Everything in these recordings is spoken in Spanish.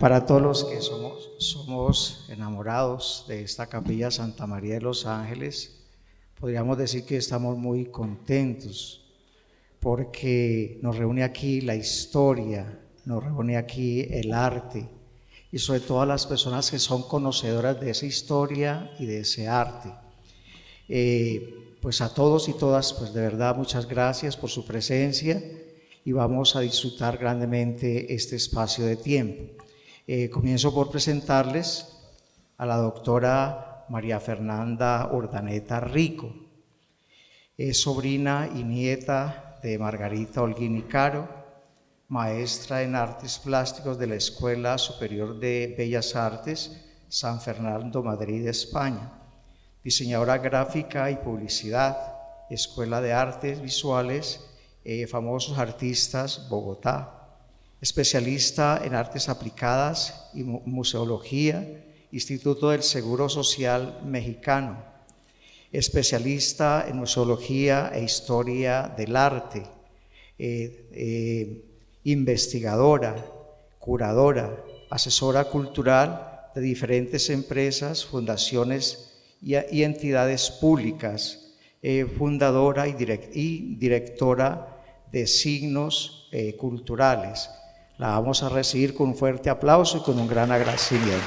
Para todos los que somos enamorados de esta capilla Santa María de los Ángeles, podríamos decir que estamos muy contentos porque nos reúne aquí la historia, nos reúne aquí el arte y sobre todo a las personas que son conocedoras de esa historia y de ese arte. Pues a todos y todas, pues de verdad muchas gracias por su presencia y vamos a disfrutar grandemente este espacio de tiempo. Comienzo por presentarles a la doctora María Fernanda Urdaneta Rico. Es sobrina y nieta de Margarita Holguín y Caro, maestra en artes plásticos de la Escuela Superior de Bellas Artes San Fernando, Madrid, España. Diseñadora gráfica y publicidad, Escuela de Artes Visuales, Famosos Artistas, Bogotá. Especialista en artes aplicadas y museología, Instituto del Seguro Social Mexicano. Especialista en museología e historia del arte. Investigadora, curadora, asesora cultural de diferentes empresas, fundaciones y entidades públicas, fundadora y directora de Signos Culturales. La vamos a recibir con un fuerte aplauso y con un gran agradecimiento.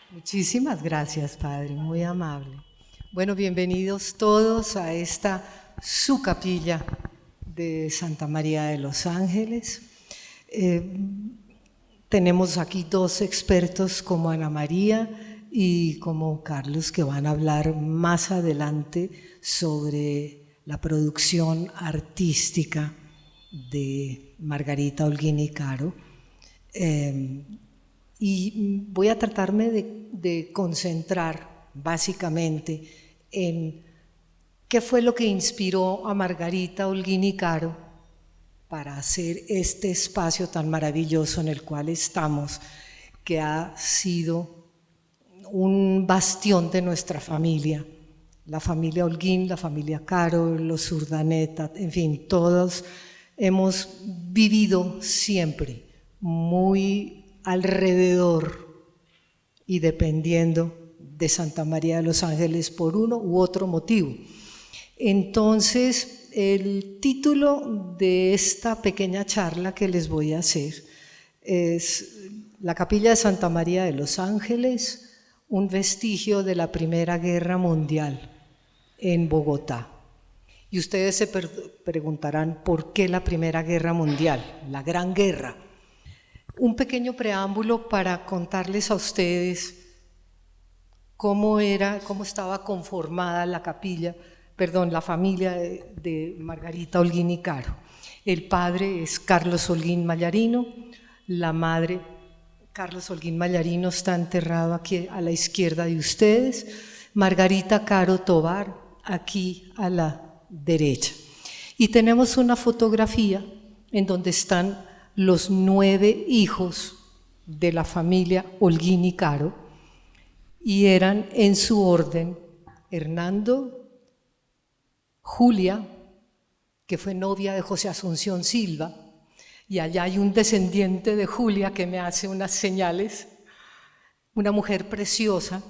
Muchísimas gracias, Padre, muy amable. Bueno, bienvenidos todos a esta su capilla de Santa María de los Ángeles. Tenemos aquí dos expertos como Ana María y como Carlos que van a hablar más adelante sobre la producción artística de Margarita Holguín y Caro. Y voy a tratarme de concentrar básicamente en qué fue lo que inspiró a Margarita Holguín y Caro para hacer este espacio tan maravilloso en el cual estamos, que ha sido un bastión de nuestra familia. La familia Holguín, la familia Caro, los Urdaneta, en fin, todos hemos vivido siempre muy alrededor y dependiendo de Santa María de los Ángeles por uno u otro motivo. Entonces, el título de esta pequeña charla que les voy a hacer es La Capilla de Santa María de los Ángeles, un vestigio de la Primera Guerra Mundial en Bogotá. Y ustedes se preguntarán, ¿por qué la Primera Guerra Mundial? La Gran Guerra. Un pequeño preámbulo para contarles a ustedes cómo estaba conformada la familia de Margarita Holguín y Caro. El padre es Carlos Holguín Mallarino, la madre, Carlos Holguín Mallarino, está enterrado aquí a la izquierda de ustedes, Margarita Caro Tobar, aquí a la derecha. Y tenemos una fotografía en donde están los 9 hijos de la familia Holguín y Caro, y eran en su orden Hernando, Julia, que fue novia de José Asunción Silva, y allá hay un descendiente de Julia que me hace unas señales, una mujer preciosa.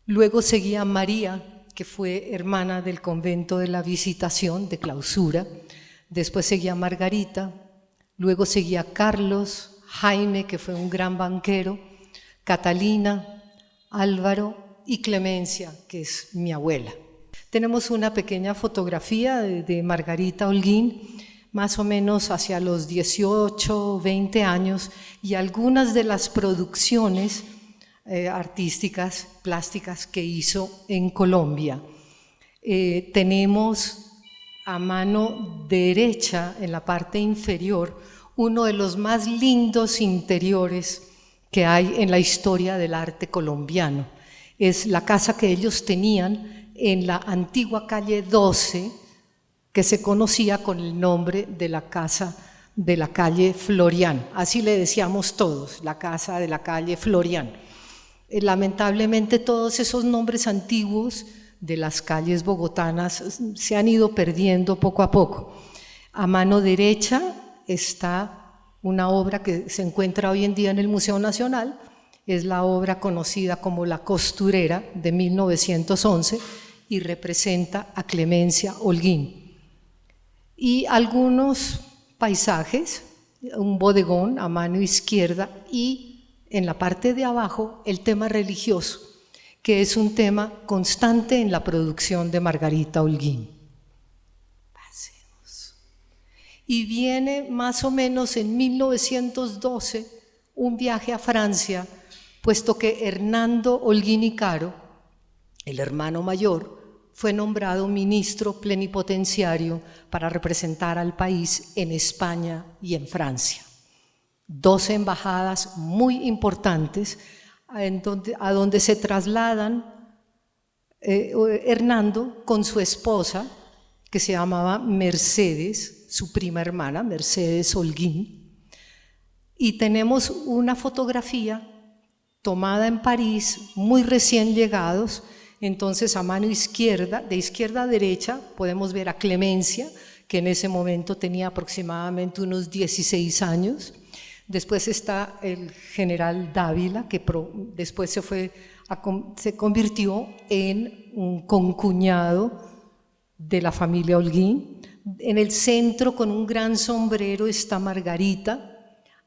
Luego seguía María, que fue hermana del convento de la Visitación, de clausura. Después seguía Margarita, luego seguía Carlos, Jaime, que fue un gran banquero, Catalina, Álvaro y Clemencia, que es mi abuela. Tenemos una pequeña fotografía de Margarita Holguín, más o menos hacia los 18, 20 años, y algunas de las producciones artísticas, plásticas que hizo en Colombia. Tenemos a mano derecha, en la parte inferior, uno de los más lindos interiores que hay en la historia del arte colombiano. Es la casa que ellos tenían en la antigua calle 12, que se conocía con el nombre de la casa de la calle Florián. Así le decíamos todos, la casa de la calle Florián. Lamentablemente todos esos nombres antiguos de las calles bogotanas se han ido perdiendo poco a poco. A mano derecha está una obra que se encuentra hoy en día en el Museo Nacional, es la obra conocida como La Costurera de 1911 y representa a Clemencia Holguín. Y algunos paisajes, un bodegón a mano izquierda y en la parte de abajo el tema religioso, que es un tema constante en la producción de Margarita Holguín. Pasemos. Y viene más o menos en 1912 un viaje a Francia, puesto que Hernando Holguín y Caro, el hermano mayor, fue nombrado ministro plenipotenciario para representar al país en España y en Francia. 2 embajadas muy importantes a donde se trasladan Hernando con su esposa, que se llamaba Mercedes, su prima hermana, Mercedes Holguín. Y tenemos una fotografía tomada en París, muy recién llegados. Entonces, a mano izquierda, de izquierda a derecha, podemos ver a Clemencia, que en ese momento tenía aproximadamente unos 16 años. Después está el general Dávila, que después se convirtió en un concuñado de la familia Holguín. En el centro, con un gran sombrero, está Margarita.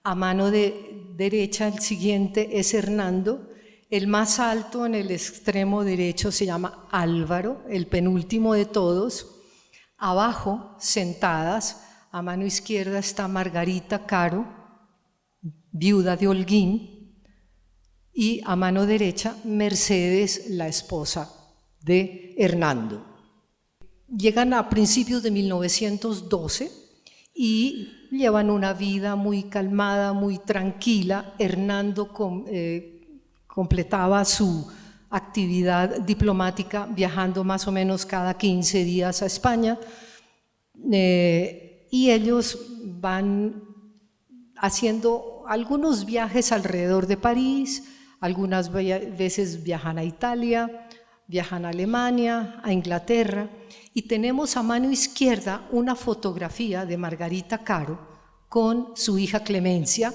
A mano derecha, el siguiente es Hernando. El más alto en el extremo derecho se llama Álvaro, el penúltimo de todos. Abajo, sentadas, a mano izquierda está Margarita Caro, viuda de Holguín, y a mano derecha Mercedes, la esposa de Hernando. Llegan a principios de 1912 y llevan una vida muy calmada, muy tranquila. Hernando completaba su actividad diplomática viajando más o menos cada 15 días a España, y ellos van haciendo algunos viajes alrededor de París, algunas veces viajan a Italia, viajan a Alemania, a Inglaterra, y tenemos a mano izquierda una fotografía de Margarita Caro con su hija Clemencia.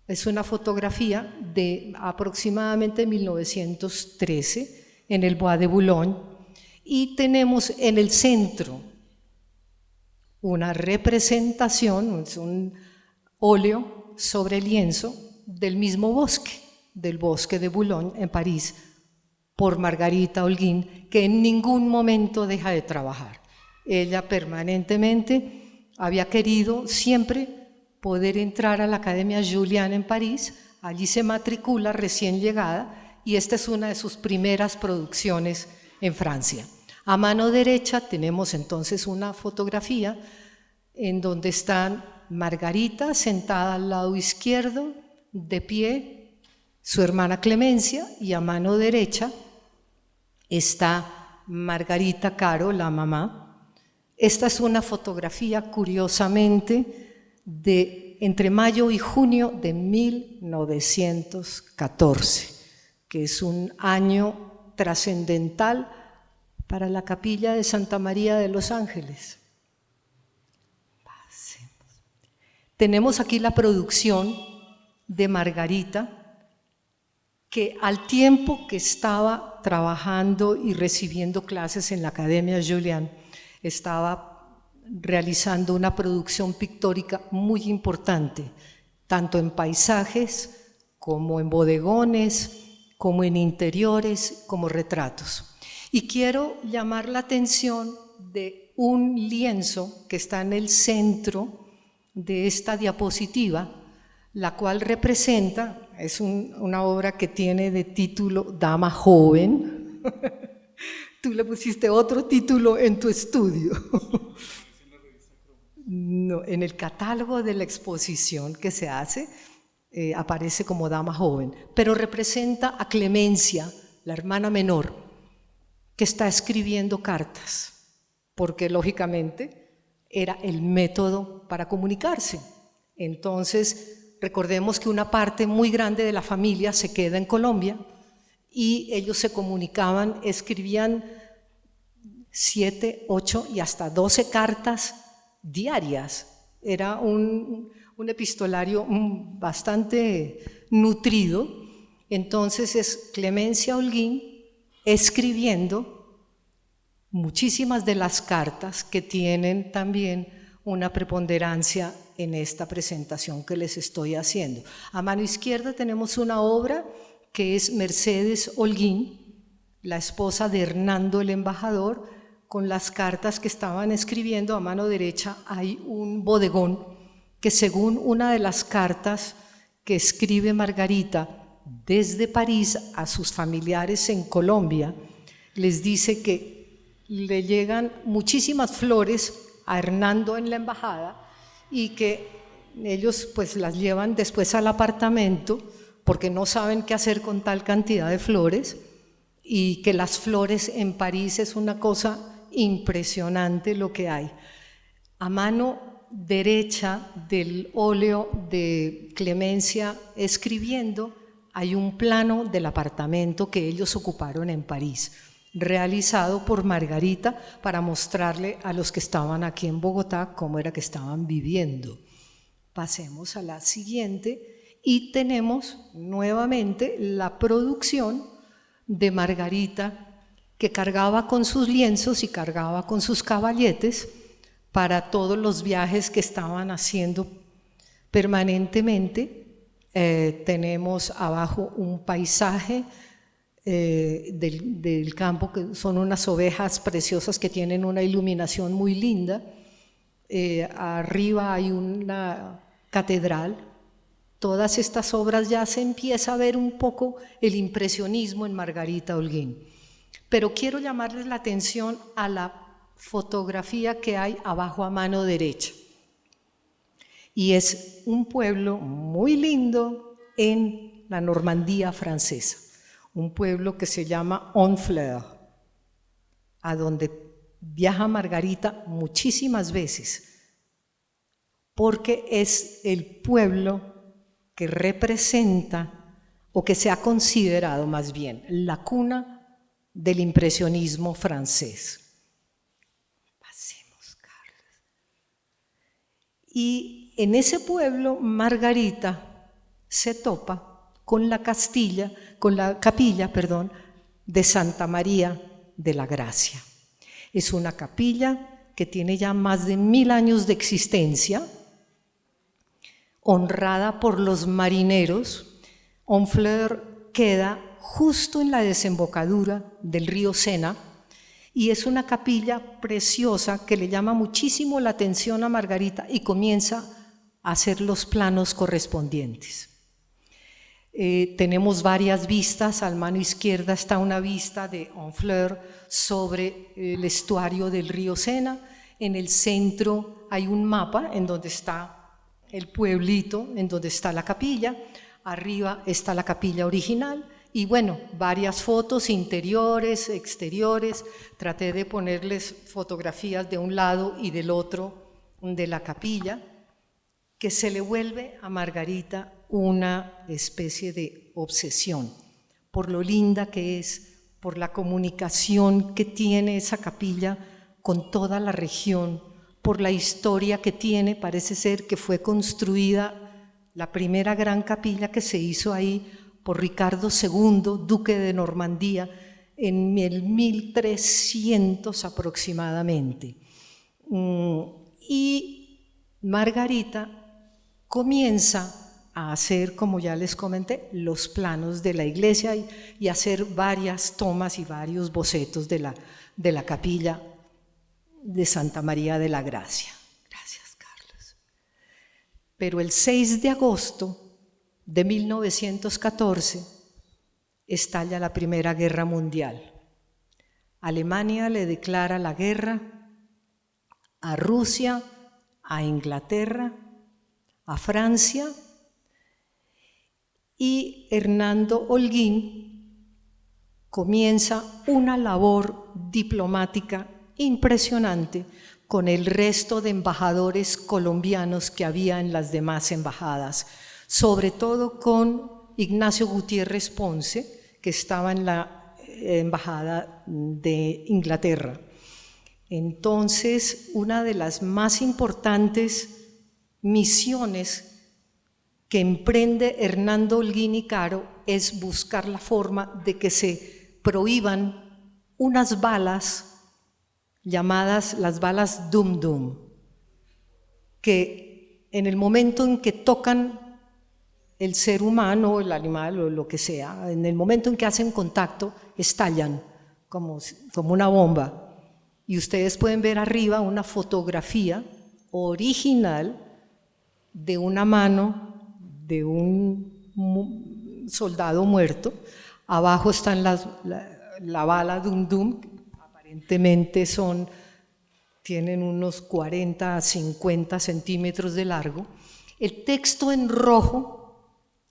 Es una fotografía de aproximadamente 1913 en el Bois de Boulogne, y tenemos en el centro una representación, es un óleo sobre lienzo del mismo bosque, del bosque de Boulogne en París, por Margarita Holguín, que en ningún momento deja de trabajar. Ella permanentemente había querido siempre poder entrar a la Academia Julian en París. Allí se matricula recién llegada y esta es una de sus primeras producciones en Francia. A mano derecha tenemos entonces una fotografía en donde están Margarita sentada al lado izquierdo, de pie, su hermana Clemencia, y a mano derecha está Margarita Caro, la mamá. Esta es una fotografía, curiosamente, de entre mayo y junio de 1914, que es un año trascendental para la capilla de Santa María de los Ángeles. Tenemos aquí la producción de Margarita, que al tiempo que estaba trabajando y recibiendo clases en la Academia Julian, estaba realizando una producción pictórica muy importante, tanto en paisajes, como en bodegones, como en interiores, como retratos. Y quiero llamar la atención de un lienzo que está en el centro de esta diapositiva, la cual representa, es una obra que tiene de título Dama Joven. Tú le pusiste otro título en tu estudio. No, en el catálogo de la exposición que se hace aparece como Dama Joven, pero representa a Clemencia, la hermana menor, que está escribiendo cartas, porque lógicamente era el método para comunicarse. Entonces, recordemos que una parte muy grande de la familia se queda en Colombia y ellos se comunicaban, escribían 7, 8 y hasta 12 cartas diarias. Era un epistolario bastante nutrido. Entonces es Clemencia Holguín escribiendo muchísimas de las cartas que tienen también una preponderancia en esta presentación que les estoy haciendo. A mano izquierda tenemos una obra que es Mercedes Holguín, la esposa de Hernando el embajador, con las cartas que estaban escribiendo. A mano derecha hay un bodegón que, según una de las cartas que escribe Margarita desde París a sus familiares en Colombia, les dice que le llegan muchísimas flores a Hernando en la embajada y que ellos pues las llevan después al apartamento porque no saben qué hacer con tal cantidad de flores, y que las flores en París es una cosa impresionante lo que hay. A mano derecha del óleo de Clemencia escribiendo hay un plano del apartamento que ellos ocuparon en París, realizado por Margarita para mostrarle a los que estaban aquí en Bogotá cómo era que estaban viviendo. Pasemos a la siguiente y tenemos nuevamente la producción de Margarita, que cargaba con sus lienzos y cargaba con sus caballetes para todos los viajes que estaban haciendo permanentemente. Tenemos abajo un paisaje del campo, que son unas ovejas preciosas que tienen una iluminación muy linda. Arriba hay una catedral. Todas estas obras ya se empieza a ver un poco el impresionismo en Margarita Holguín. Pero quiero llamarles la atención a la fotografía que hay abajo a mano derecha. Y es un pueblo muy lindo en la Normandía francesa, un pueblo que se llama Honfleur, a donde viaja Margarita muchísimas veces, porque es el pueblo que representa, o que se ha considerado más bien, la cuna del impresionismo francés. Pasemos, Carlos. Y en ese pueblo Margarita se topa con la capilla de Santa María de la Gracia. Es una capilla que tiene ya más de 1000 años de existencia, honrada por los marineros. Honfleur queda justo en la desembocadura del río Sena y es una capilla preciosa que le llama muchísimo la atención a Margarita y comienza a hacer los planos correspondientes. Tenemos varias vistas. A mano izquierda está una vista de Honfleur sobre el estuario del río Sena. En el centro hay un mapa en donde está el pueblito, en donde está la capilla. Arriba está la capilla original. Y bueno, varias fotos interiores, exteriores. Traté de ponerles fotografías de un lado y del otro de la capilla, que se le vuelve a Margarita una especie de obsesión por lo linda que es, por la comunicación que tiene esa capilla con toda la región, por la historia que tiene. Parece ser que fue construida la primera gran capilla que se hizo ahí por Ricardo II, duque de Normandía, en el 1300 aproximadamente. Y Margarita comienza a hacer, como ya les comenté, los planos de la iglesia y hacer varias tomas y varios bocetos de la capilla de Santa María de la Gracia. Gracias, Carlos. Pero el 6 de agosto de 1914 estalla la Primera Guerra Mundial. Alemania le declara la guerra a Rusia, a Inglaterra, a Francia, y Hernando Holguín comienza una labor diplomática impresionante con el resto de embajadores colombianos que había en las demás embajadas, sobre todo con Ignacio Gutiérrez Ponce, que estaba en la embajada de Inglaterra. Entonces, una de las más importantes misiones que emprende Hernando Holguín y Caro es buscar la forma de que se prohíban unas balas llamadas las balas Dum Dum, que en el momento en que tocan el ser humano, el animal o lo que sea, en el momento en que hacen contacto, estallan como una bomba. Y ustedes pueden ver arriba una fotografía original de una mano de un soldado muerto. Abajo están la bala Dum Dum, aparentemente tienen unos 40 a 50 centímetros de largo. El texto en rojo,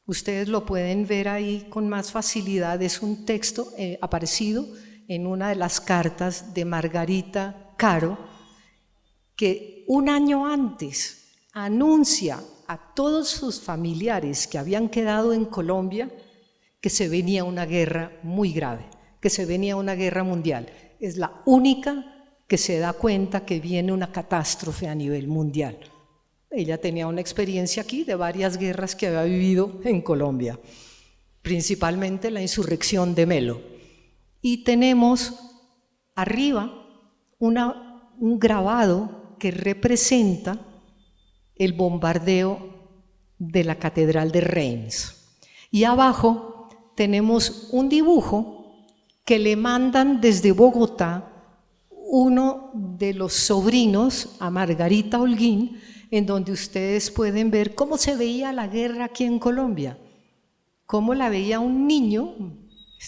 ustedes lo pueden ver ahí con más facilidad, es un texto aparecido en una de las cartas de Margarita Caro, que un año antes anuncia a todos sus familiares que habían quedado en Colombia que se venía una guerra muy grave, que se venía una guerra mundial. Es la única que se da cuenta que viene una catástrofe a nivel mundial. Ella tenía una experiencia aquí de varias guerras que había vivido en Colombia, principalmente la insurrección de Melo. Y tenemos arriba un grabado que representa el bombardeo de la Catedral de Reims. Y abajo tenemos un dibujo que le mandan desde Bogotá uno de los sobrinos a Margarita Holguín, en donde ustedes pueden ver cómo se veía la guerra aquí en Colombia, cómo la veía un niño.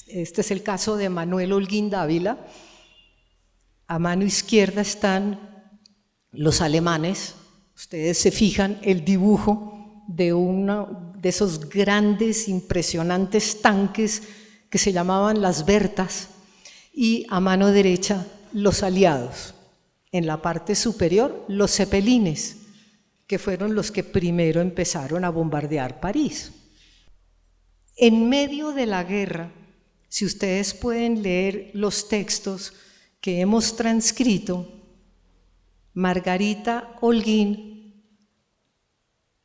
Este es el caso de Manuel Holguín Dávila. A mano izquierda están los alemanes. Ustedes se fijan el dibujo de uno de esos grandes, impresionantes tanques que se llamaban las Bertas, y a mano derecha los aliados. En la parte superior los Zeppelines, que fueron los que primero empezaron a bombardear París. En medio de la guerra, si ustedes pueden leer los textos que hemos transcrito, Margarita Holguín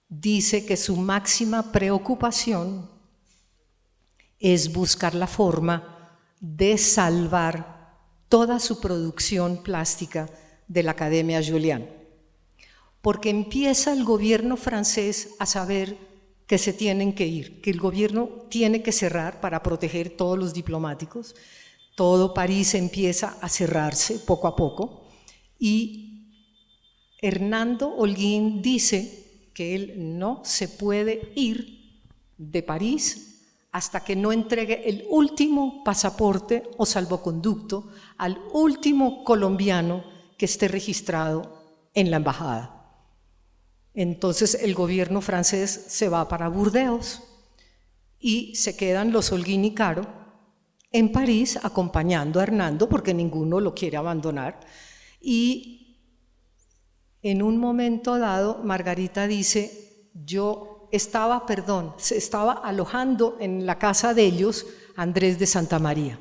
dice que su máxima preocupación es buscar la forma de salvar toda su producción plástica de la Academia Julian, porque empieza el gobierno francés a saber que se tienen que ir, que el gobierno tiene que cerrar para proteger todos los diplomáticos. Todo París empieza a cerrarse poco a poco y Hernando Holguín dice que él no se puede ir de París hasta que no entregue el último pasaporte o salvoconducto al último colombiano que esté registrado en la embajada. Entonces el gobierno francés se va para Burdeos y se quedan los Holguín y Caro en París acompañando a Hernando porque ninguno lo quiere abandonar. Y en un momento dado Margarita dice, se estaba alojando en la casa de ellos Andrés de Santa María,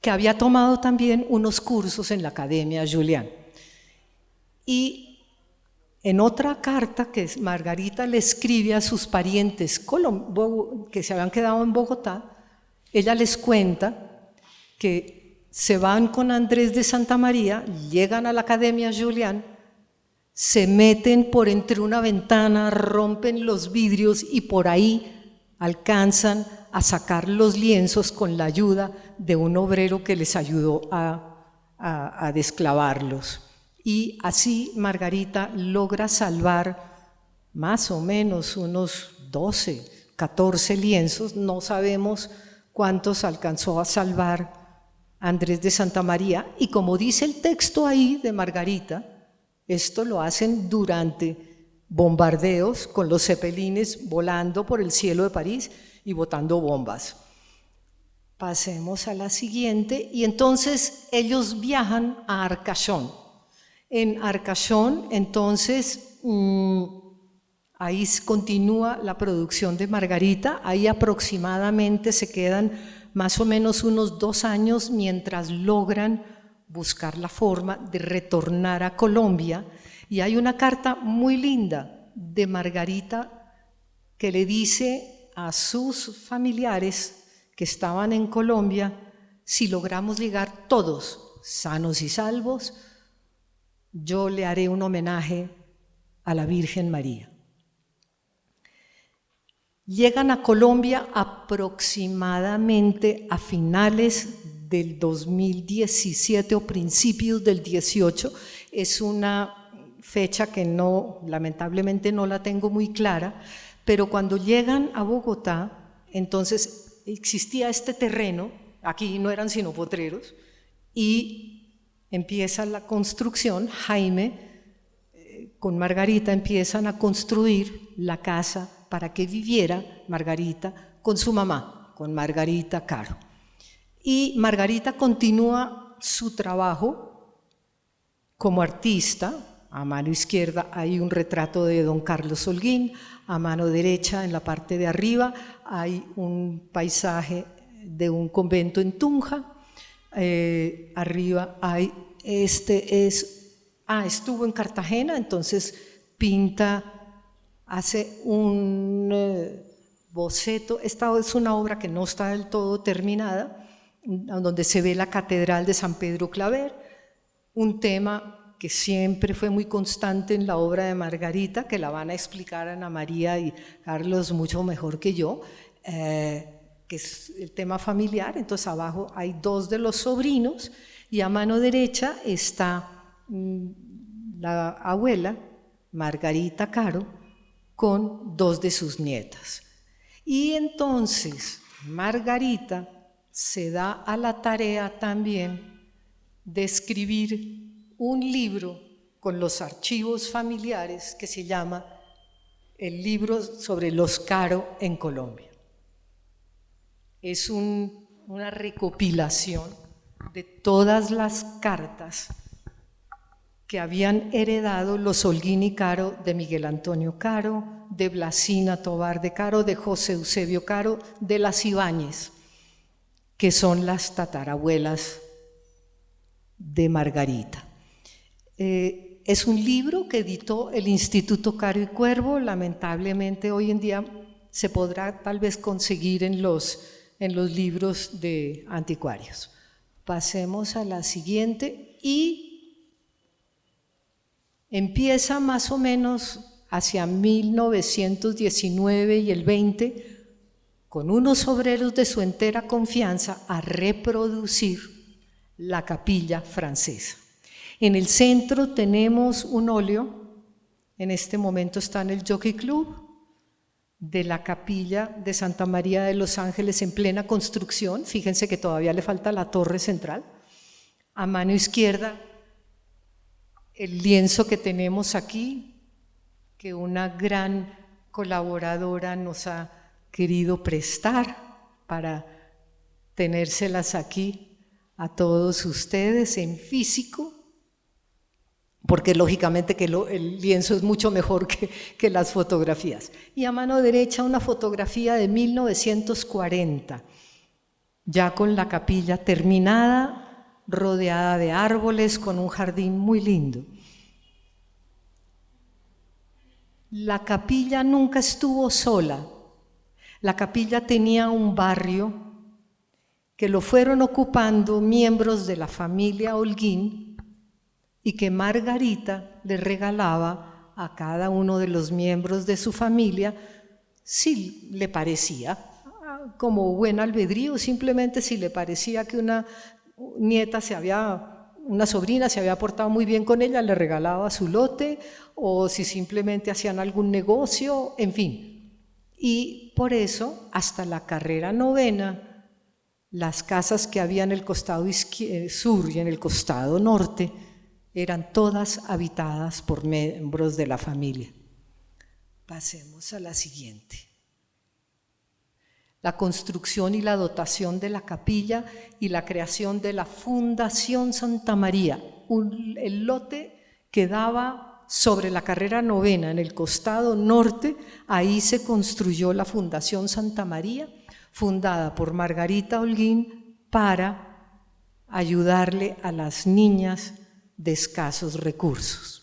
que había tomado también unos cursos en la Academia Julian. Y en otra carta que Margarita le escribe a sus parientes que se habían quedado en Bogotá, ella les cuenta que se van con Andrés de Santa María, llegan a la Academia Julian, se meten por entre una ventana, rompen los vidrios y por ahí alcanzan a sacar los lienzos con la ayuda de un obrero que les ayudó a desclavarlos. Y así Margarita logra salvar más o menos unos 12, 14 lienzos, no sabemos cuántos alcanzó a salvar Andrés de Santa María, y como dice el texto ahí de Margarita, esto lo hacen durante bombardeos con los zeppelines volando por el cielo de París y botando bombas. Pasemos a la siguiente, y entonces ellos viajan a Arcachón. En Arcachón, entonces, ahí continúa la producción de Margarita, ahí aproximadamente se quedan más o menos unos 2 años mientras logran buscar la forma de retornar a Colombia, y hay una carta muy linda de Margarita que le dice a sus familiares que estaban en Colombia: si logramos llegar todos sanos y salvos, yo le haré un homenaje a la Virgen María. Llegan a Colombia aproximadamente a finales del 2017 o principios del 18. Es una fecha que lamentablemente no la tengo muy clara, pero cuando llegan a Bogotá, entonces existía este terreno, aquí no eran sino potreros, y empieza la construcción. Jaime con Margarita empiezan a construir la casa para que viviera Margarita con su mamá, con Margarita Caro. Y Margarita continúa su trabajo como artista. A mano izquierda hay un retrato de don Carlos Holguín, a mano derecha, en la parte de arriba, hay un paisaje de un convento en Tunja. Arriba hay, estuvo en Cartagena, entonces pinta, hace un boceto. Esta es una obra que no está del todo terminada, donde se ve la Catedral de San Pedro Claver, un tema que siempre fue muy constante en la obra de Margarita, que la van a explicar Ana María y Carlos mucho mejor que yo, que es el tema familiar. Entonces abajo hay dos de los sobrinos y a mano derecha está la abuela, Margarita Caro, con dos de sus nietas. Y entonces Margarita se da a la tarea también de escribir un libro con los archivos familiares que se llama El libro sobre los Caro en Colombia. Es una recopilación de todas las cartas que habían heredado los Holguín y Caro de Miguel Antonio Caro, de Blasina Tobar de Caro, de José Eusebio Caro, de las Ibáñez, que son las tatarabuelas de Margarita. Es un libro que editó el Instituto Caro y Cuervo. Lamentablemente hoy en día se podrá tal vez conseguir en los libros de anticuarios. Pasemos a la siguiente. Y empieza más o menos hacia 1919 y el 20, con unos obreros de su entera confianza, a reproducir la capilla francesa. En el centro tenemos un óleo, en este momento está en el Jockey Club, de la capilla de Santa María de los Ángeles en plena construcción. Fíjense que todavía le falta la torre central. A mano izquierda, el lienzo que tenemos aquí, que una gran colaboradora nos ha querido prestar para tenérselas aquí a todos ustedes en físico, porque lógicamente que el lienzo es mucho mejor que las fotografías. Y a mano derecha una fotografía de 1940, ya con la capilla terminada, rodeada de árboles, con un jardín muy lindo. La capilla nunca estuvo sola. La capilla tenía un barrio que lo fueron ocupando miembros de la familia Holguín y que Margarita le regalaba a cada uno de los miembros de su familia, si le parecía, como buen albedrío, simplemente si le parecía que una sobrina se había portado muy bien con ella, le regalaba su lote, o si simplemente hacían algún negocio, en fin. Y por eso, hasta la carrera 9, las casas que había en el costado sur y en el costado norte eran todas habitadas por miembros de la familia. Pasemos a la siguiente. La construcción y la dotación de la capilla y la creación de la Fundación Santa María. El lote que daba sobre la carrera 9 en el costado norte, ahí se construyó la Fundación Santa María, fundada por Margarita Holguín para ayudarle a las niñas de escasos recursos.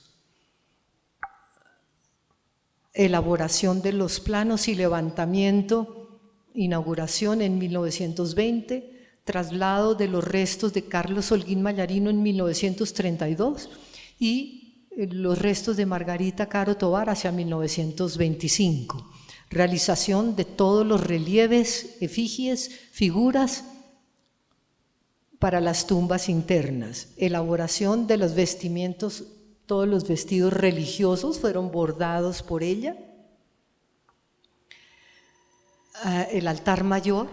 Elaboración de los planos y levantamiento, inauguración en 1920, traslado de los restos de Carlos Holguín Mallarino en 1932 y los restos de Margarita Caro Tovar hacia 1925. Realización de todos los relieves, efigies, figuras para las tumbas internas. Elaboración de los vestimientos, todos los vestidos religiosos fueron bordados por ella. El altar mayor,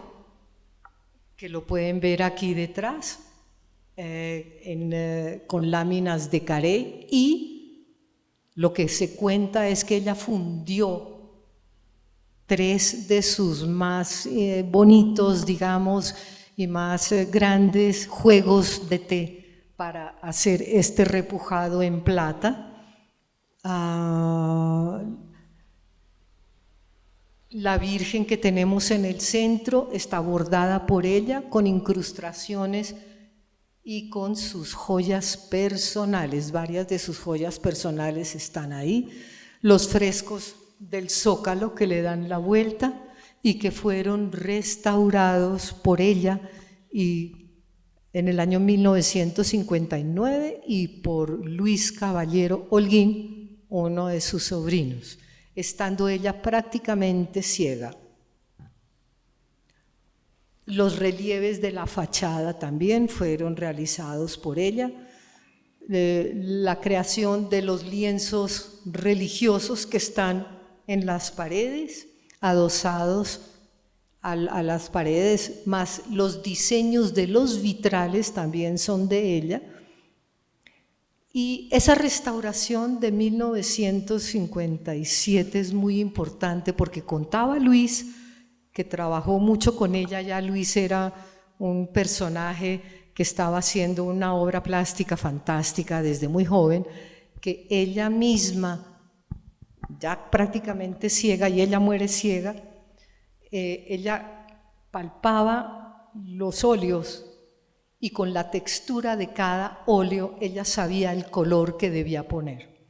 que lo pueden ver aquí detrás, con láminas de carey, y lo que se cuenta es que ella fundió 3 de sus más bonitos, digamos, y más grandes juegos de té para hacer este repujado en plata. La Virgen que tenemos en el centro está bordada por ella con incrustaciones y con sus joyas personales. Varias de sus joyas personales están ahí. Los frescos del Zócalo que le dan la vuelta y que fueron restaurados por ella y en el año 1959 y por Luis Caballero Holguín, uno de sus sobrinos, estando ella prácticamente ciega. Los relieves de la fachada también fueron realizados por ella. La creación de los lienzos religiosos que están en las paredes, adosados a las paredes, más los diseños de los vitrales también son de ella. Y esa restauración de 1957 es muy importante porque contaba Luis, que trabajó mucho con ella. Ya Luis era un personaje que estaba haciendo una obra plástica fantástica desde muy joven, que ella misma, ya prácticamente ciega, y ella muere ciega, ella palpaba los óleos y con la textura de cada óleo ella sabía el color que debía poner.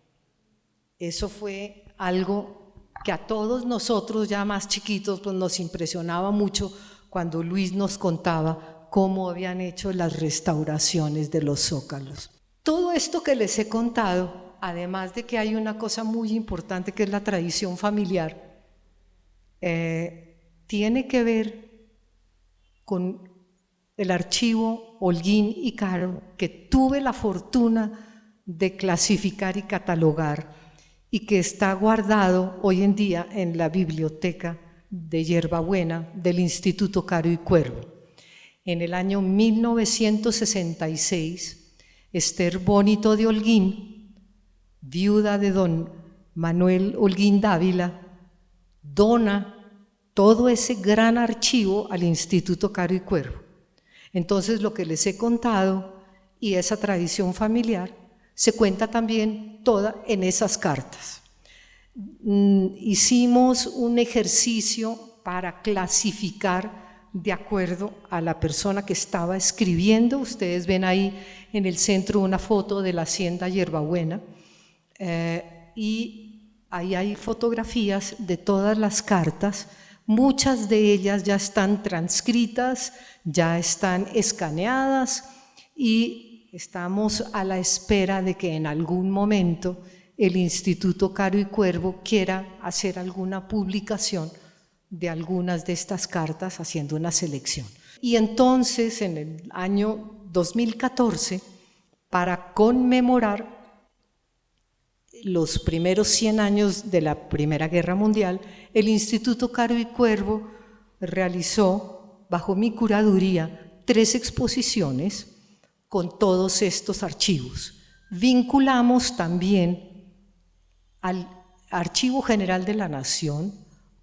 Eso fue algo que a todos nosotros ya más chiquitos pues nos impresionaba mucho cuando Luis nos contaba cómo habían hecho las restauraciones de los zócalos. Todo esto que les he contado, además de que hay una cosa muy importante que es la tradición familiar, tiene que ver con el archivo Holguín y Caro, que tuve la fortuna de clasificar y catalogar y que está guardado hoy en día en la biblioteca de Yerbabuena del Instituto Caro y Cuervo. En el año 1966, Esther Bonito de Holguín, viuda de don Manuel Holguín Dávila, dona todo ese gran archivo al Instituto Caro y Cuervo. Entonces, lo que les he contado y esa tradición familiar se cuenta también toda en esas cartas. Hicimos un ejercicio para clasificar de acuerdo a la persona que estaba escribiendo. Ustedes ven ahí en el centro una foto de la hacienda Yerbabuena, y ahí hay fotografías de todas las cartas. Muchas de ellas ya están transcritas, ya están escaneadas y estamos a la espera de que en algún momento el Instituto Caro y Cuervo quiera hacer alguna publicación de algunas de estas cartas, haciendo una selección. Y entonces, en el año 2014, para conmemorar los primeros 100 años de la Primera Guerra Mundial, el Instituto Caro y Cuervo realizó, bajo mi curaduría, 3 exposiciones con todos estos archivos. Vinculamos también al Archivo General de la Nación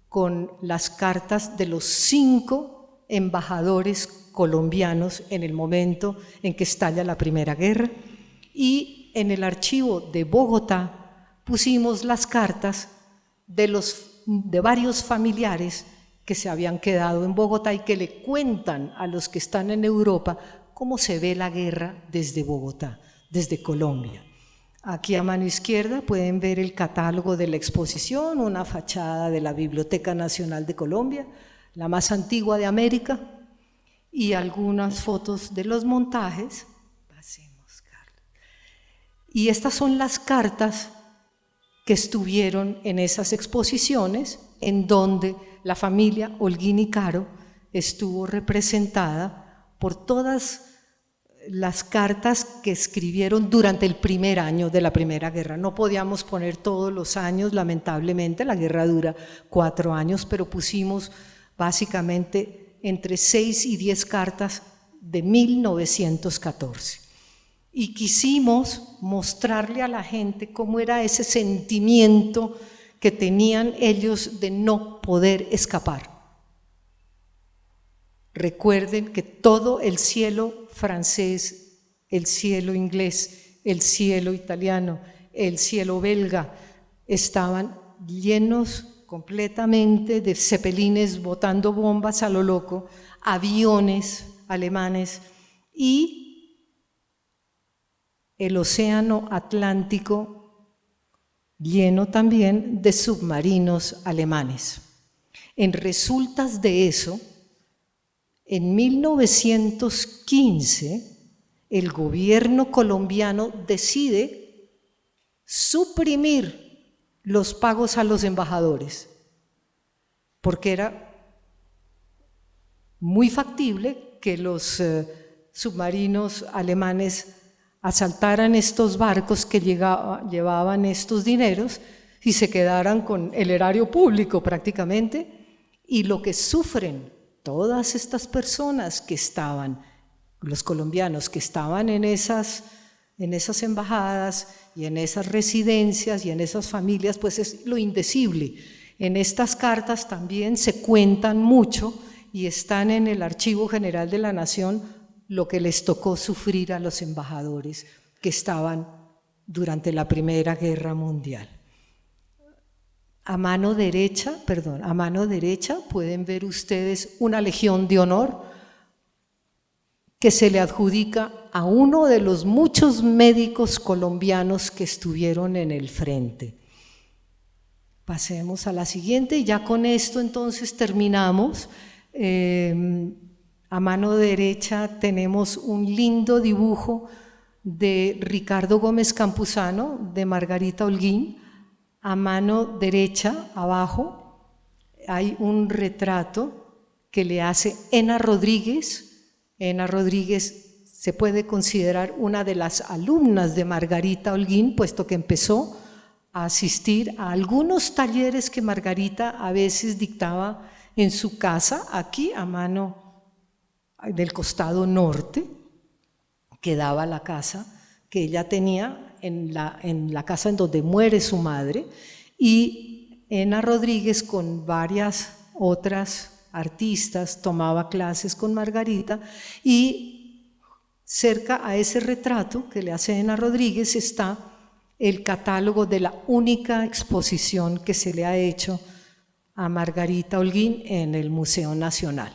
con las cartas de los 5 embajadores colombianos en el momento en que estalla la Primera Guerra, y en el archivo de Bogotá pusimos las cartas de varios familiares que se habían quedado en Bogotá y que le cuentan a los que están en Europa cómo se ve la guerra desde Bogotá, desde Colombia. Aquí a mano izquierda pueden ver el catálogo de la exposición, una fachada de la Biblioteca Nacional de Colombia, la más antigua de América, y algunas fotos de los montajes. Pasemos, Carlos. Y estas son las cartas que estuvieron en esas exposiciones, en donde la familia Holguín y Caro estuvo representada por todas las cartas que escribieron durante el primer año de la Primera Guerra. No podíamos poner todos los años, lamentablemente, la guerra dura 4 años, pero pusimos básicamente entre 6 y 10 cartas de 1914. Y quisimos mostrarle a la gente cómo era ese sentimiento que tenían ellos de no poder escapar. Recuerden que todo el cielo francés, el cielo inglés, el cielo italiano, el cielo belga, estaban llenos completamente de cepelines botando bombas a lo loco, aviones alemanes y el océano Atlántico lleno también de submarinos alemanes. En resultas de eso, en 1915, el gobierno colombiano decide suprimir los pagos a los embajadores, porque era muy factible que los submarinos alemanes asaltaran estos barcos que llevaban estos dineros y se quedaran con el erario público prácticamente, y lo que sufren todas estas personas que estaban, los colombianos que estaban en esas embajadas y en esas residencias y en esas familias, pues es lo indecible. En estas cartas también se cuentan mucho y están en el Archivo General de la Nación lo que les tocó sufrir a los embajadores que estaban durante la Primera Guerra Mundial. A mano derecha pueden ver ustedes una Legión de Honor que se le adjudica a uno de los muchos médicos colombianos que estuvieron en el frente. Pasemos a la siguiente y ya con esto entonces terminamos. A mano derecha tenemos un lindo dibujo de Ricardo Gómez Campuzano, de Margarita Holguín. A mano derecha, abajo, hay un retrato que le hace Ena Rodríguez. Ena Rodríguez se puede considerar una de las alumnas de Margarita Holguín, puesto que empezó a asistir a algunos talleres que Margarita a veces dictaba en su casa, aquí a mano del costado norte, que daba la casa que ella tenía en la casa en donde muere su madre, y Ena Rodríguez con varias otras artistas tomaba clases con Margarita, y cerca a ese retrato que le hace Ena Rodríguez está el catálogo de la única exposición que se le ha hecho a Margarita Holguín en el Museo Nacional.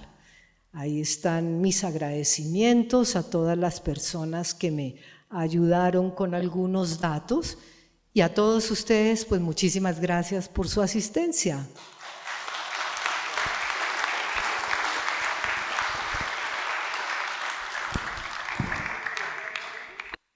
Ahí están mis agradecimientos a todas las personas que me ayudaron con algunos datos, y a todos ustedes, pues muchísimas gracias por su asistencia.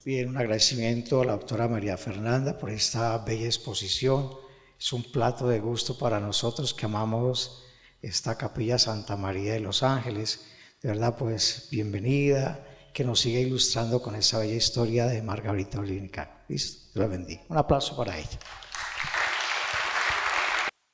Bien, un agradecimiento a la doctora María Fernanda por esta bella exposición. Es un plato de gusto para nosotros que amamos esta Capilla Santa María de los Ángeles. De verdad, pues bienvenida, que nos siga ilustrando con esa bella historia de Margarita Holguín. Listo, Dios la bendiga. Un aplauso para ella.